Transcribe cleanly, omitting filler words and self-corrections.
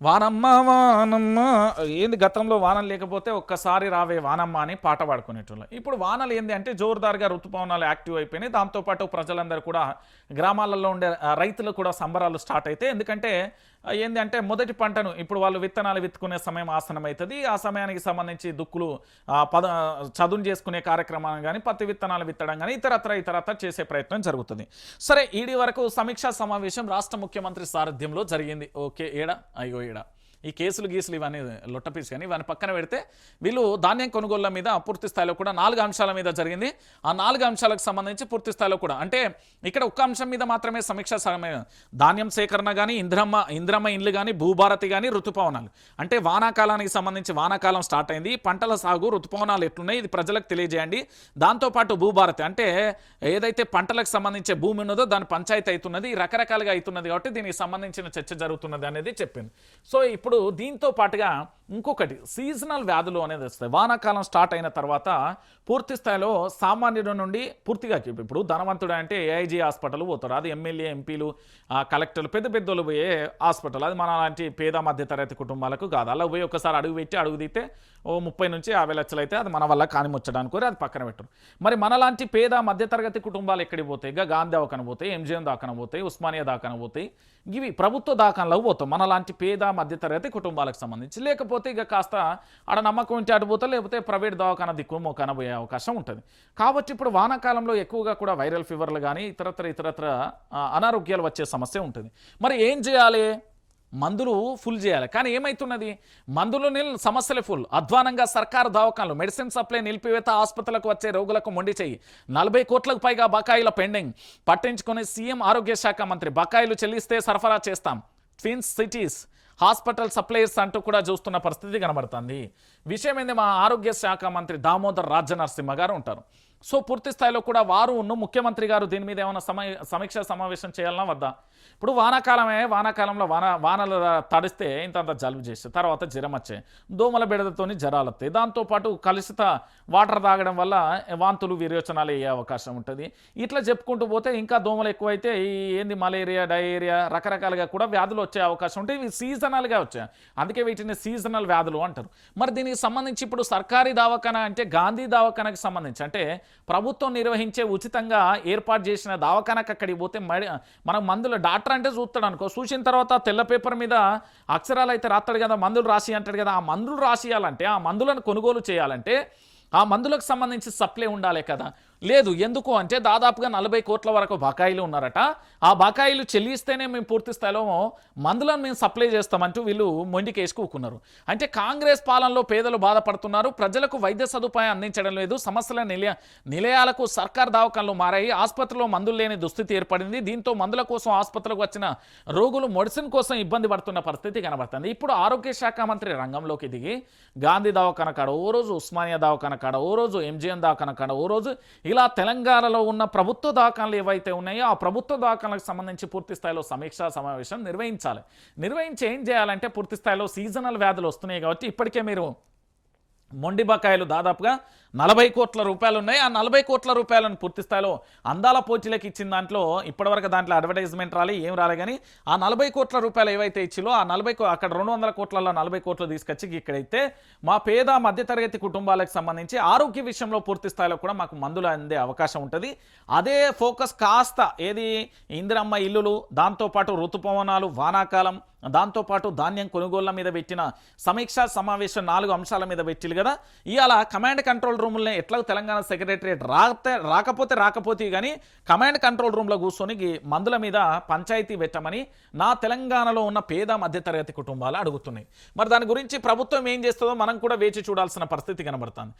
వానమ్మ వానమ్మ ఏంది గతంలో వానలు లేకపోతే ఒక్కసారి రావే వానమ్మ అని పాట పాడుకునేటోళ్ళం. ఇప్పుడు వానలు ఏంది అంటే జోరుదారుగా ఋతుపవనాలు యాక్టివ్ అయిపోయినాయి. దాంతోపాటు ప్రజలందరూ కూడా గ్రామాలలో ఉండే రైతులు కూడా సంబరాలు స్టార్ట్ అయితే ఎందుకంటే ఏంది అంటే మొదటి పంటను ఇప్పుడు వాళ్ళు విత్తనాలు విత్తుకునే సమయం ఆసనమవుతుంది. ఆ సమయానికి సంబంధించి దుక్కులు చదును చేసుకునే కార్యక్రమాన్ని కానీ పత్తి విత్తనాలు విత్తడం కానీ ఇతరత్ర చేసే ప్రయత్నం జరుగుతుంది. సరే ఈడి వరకు సమీక్షా సమావేశం రాష్ట్ర ముఖ్యమంత్రి సారథ్యంలో జరిగింది. ఓకే ఏడా అయ్యో ఏడా ఈ కేసులు గీసులు ఇవన్నీ లొట్టపీసు కానీ ఇవన్నీ పక్కన పెడితే వీళ్ళు ధాన్యం కొనుగోళ్ల మీద పూర్తి స్థాయిలో కూడా 4 అంశాల మీద జరిగింది. ఆ 4 అంశాలకు సంబంధించి పూర్తి స్థాయిలో కూడా అంటే ఇక్కడ ఒక్క అంశం మీద మాత్రమే సమీక్ష ధాన్యం సేకరణ కానీ ఇంద్రమ్మ ఇండ్లు కానీ భూభారతి కానీ ఋతుపవనాలు అంటే వానాకాలానికి సంబంధించి వానాకాలం స్టార్ట్ అయింది. పంటల సాగు ఋతుపవనాలు ఎట్లున్నాయి ఇది ప్రజలకు తెలియజేయండి. దాంతోపాటు భూభారతి అంటే ఏదైతే పంటలకు సంబంధించే భూమి ఉన్నదో దాని పంచాయతీ అవుతున్నది రకరకాలుగా అవుతున్నది కాబట్టి దీనికి సంబంధించిన చర్చ జరుగుతున్నది అనేది చెప్పింది. సో ఇప్పుడు దీంతో పాటుగా ఇంకొకటి సీజనల్ వ్యాధులు అనేది వస్తాయి. వానాకాలం స్టార్ట్ అయిన తర్వాత పూర్తి స్థాయిలో సామాన్యుడి నుండి పూర్తిగా ఇప్పుడు ధనవంతుడు అంటే ఏఐజీ హాస్పిటల్ పోతారు. అది ఎమ్మెల్యే ఎంపీలు కలెక్టర్లు పెద్ద పెద్దోళ్ళు పోయే హాస్పిటల్. అది మన లాంటి పేద మధ్యతరగతి కుటుంబాలకు కాదు. అలా పోయి ఒకసారి అడుగు పెట్టి అడుగు తీస్తే 30 నుంచి 50 లక్షలు అయితే అది మన వల్ల కానిముచ్చడానికి అది పక్కన పెట్టరు. మరి మనలాంటి పేద మధ్యతరగతి కుటుంబాలు ఎక్కడికి పోతాయి? ఇక గాంధీ దాకాన పోతాయి, ఎంజిఎం దాకాన పోతాయి, ఉస్మానియా దాకాన పోతాయి. ఇవి ప్రభుత్వ దాఖలకు పోతాం మనలాంటి పేద మధ్యతరగతి కుటుంబాలకు సంబంధించి. లేకపోతే ఇక కాస్త ఆడ నమ్మకం ఉంటే అటు పోతా లేకపోతే ప్రైవేట్ దవాఖాన దిక్కు మోకాన పోయే అవకాశం ఉంటుంది. కాబట్టి ఇప్పుడు వానాకాలంలో ఎక్కువగా కూడా వైరల్ ఫీవర్లు కానీ ఇతరత్ర అనారోగ్యాలు వచ్చే సమస్య ఉంటుంది. మరి ఏం చేయాలి? మందులు ఫుల్ చేయాలి. కానీ ఏమవుతున్నది? మందులు సమస్యలే ఫుల్. అధ్వానంగా సర్కారు దవాఖానలు మెడిసిన్ సప్లై నిలిపివేత ఆసుపత్రులకు వచ్చే రోగులకు మొండి చెయ్యి. 40 కోట్లకు పైగా బకాయిల పెండింగ్ పట్టించుకునే సీఎం ఆరోగ్య శాఖ మంత్రి. బకాయిలు చెల్లిస్తే సరఫరా చేస్తాం. ట్విన్స్ సిటీస్ హాస్పిటల్ సప్లైర్స్ అంటూ కూడా చూస్తున్న పరిస్థితి కనబడుతుంది. విషయం ఏంది? మా ఆరోగ్య శాఖ మంత్రి దామోదర్ రాజనరసింహ గారు ఉంటారు. సో పూర్తి స్థాయిలో కూడా వారు ముఖ్యమంత్రి గారు దీని మీద ఏమైనా సమీక్షా సమావేశం చేయాలన్నా వద్దా? ఇప్పుడు వానాకాలంలో వానలు తడిస్తే ఇంతంత జలుబు చేస్తే తర్వాత జ్వరం వచ్చాయి, దోమల బెడదతోని జ్వరాలు వస్తాయి. దాంతోపాటు కలుషిత వాటర్ తాగడం వల్ల వాంతులు విరేచనాలు అయ్యే అవకాశం ఉంటుంది. ఇట్లా చెప్పుకుంటూ పోతే ఇంకా దోమలు ఎక్కువైతే ఏంది మలేరియా డయేరియా రకరకాలుగా కూడా వ్యాధులు వచ్చే అవకాశం ఉంటాయి. ఇవి సీజనల్గా వచ్చాయి, అందుకే వీటిని సీజనల్ వ్యాధులు అంటారు. మరి దీనికి సంబంధించి ఇప్పుడు సర్కారీ దవాఖాన అంటే గాంధీ దవాఖానకు సంబంధించి అంటే ప్రభుత్వం నిర్వహించే ఉచితంగా ఏర్పాటు చేసిన దవాఖానకు అక్కడికి పోతే మనం మందులు డాక్టర్ అంటే చూస్తాడు అనుకో, చూసిన తర్వాత తెల్ల పేపర్ మీద అక్షరాలు అయితే రాస్తాడు కదా, మందులు రాసి అంటాడు కదా. ఆ మందులు రాసియాలంటే ఆ మందులను కొనుగోలు చేయాలంటే ఆ మందులకు సంబంధించి సప్లై ఉండాలి కదా. లేదు. ఎందుకు అంటే దాదాపుగా 40 కోట్ల వరకు బకాయిలు ఉన్నారట. ఆ బకాయిలు చెల్లిస్తేనే మేము పూర్తి స్థాయిలో మందులను మేము సప్లై చేస్తామంటూ వీళ్ళు మొండికి వేసుకున్నారు. అంటే కాంగ్రెస్ పాలనలో పేదలు బాధపడుతున్నారు, ప్రజలకు వైద్య సదుపాయం అందించడం లేదు, సమస్యల నిలయాలకు సర్కార్ దవాఖానలు మారాయి, ఆసుపత్రిలో మందులు లేని దుస్థితి ఏర్పడింది. దీంతో మందుల కోసం ఆసుపత్రికి వచ్చిన రోగులు మెడిసిన్ కోసం ఇబ్బంది పడుతున్న పరిస్థితి కనబడుతుంది. ఇప్పుడు ఆరోగ్య శాఖ మంత్రి రంగంలోకి దిగి గాంధీ దవాఖాన కాడ ఓ రోజు, ఉస్మానియా దవాఖాన కాడ ఓ రోజు, ఎంజిఎం దవాఖాన కాడ ఓ రోజు, ఇలా తెలంగాణలో ఉన్న ప్రభుత్వ దవాఖానలు ఏవైతే ఉన్నాయో ఆ ప్రభుత్వ దవాఖానలకు సంబంధించి పూర్తి స్థాయిలో సమీక్షా సమావేశం నిర్వహించాలి. నిర్వహించి ఏం చేయాలంటే పూర్తి స్థాయిలో సీజనల్ వ్యాధులు వస్తున్నాయి కాబట్టి ఇప్పటికే మీరు మొండి బకాయిలు దాదాపుగా 40 కోట్ల రూపాయలు ఉన్నాయి. ఆ 40 కోట్ల రూపాయలను పూర్తి స్థాయిలో అందాల పోటీలకు ఇచ్చిన దాంట్లో ఇప్పటివరకు దాంట్లో అడ్వర్టైజ్మెంట్ రాలే, ఏం రాలే. కానీ ఆ 40 కోట్ల రూపాయలు ఏవైతే ఇచ్చిలో ఆ 40 అక్కడ 200 కోట్లలో 40 కోట్లు తీసుకొచ్చి ఇక్కడైతే మా పేద మధ్యతరగతి కుటుంబాలకు సంబంధించి ఆరోగ్య విషయంలో పూర్తి స్థాయిలో కూడా మాకు మందులు అందే అవకాశం ఉంటుంది. అదే ఫోకస్ కాస్త ఏది ఇందిరమ్మ ఇల్లులు, దాంతోపాటు ఋతుపవనాలు, వానాకాలం, దాంతోపాటు ధాన్యం కొనుగోళ్ల మీద పెట్టిన సమీక్షా సమావేశం 4 అంశాల మీద పెట్టిలు కదా. ఇవాళ కమాండ్ కంట్రోల్ రూమ్లో ఎట్లా తెలంగాణ సెక్రటరియట్ రాకపోతే కానీ కమాండ్ కంట్రోల్ రూమ్లో కూర్చొని మందుల మీద పంచాయతీ పెట్టమని నా తెలంగాణలో ఉన్న పేద మధ్యతరగతి కుటుంబాలు అడుగుతున్నాయి. మరి దాని గురించి ప్రభుత్వం ఏం చేస్తుందో మనం కూడా వేచి చూడాల్సిన పరిస్థితి కనబడుతుంది.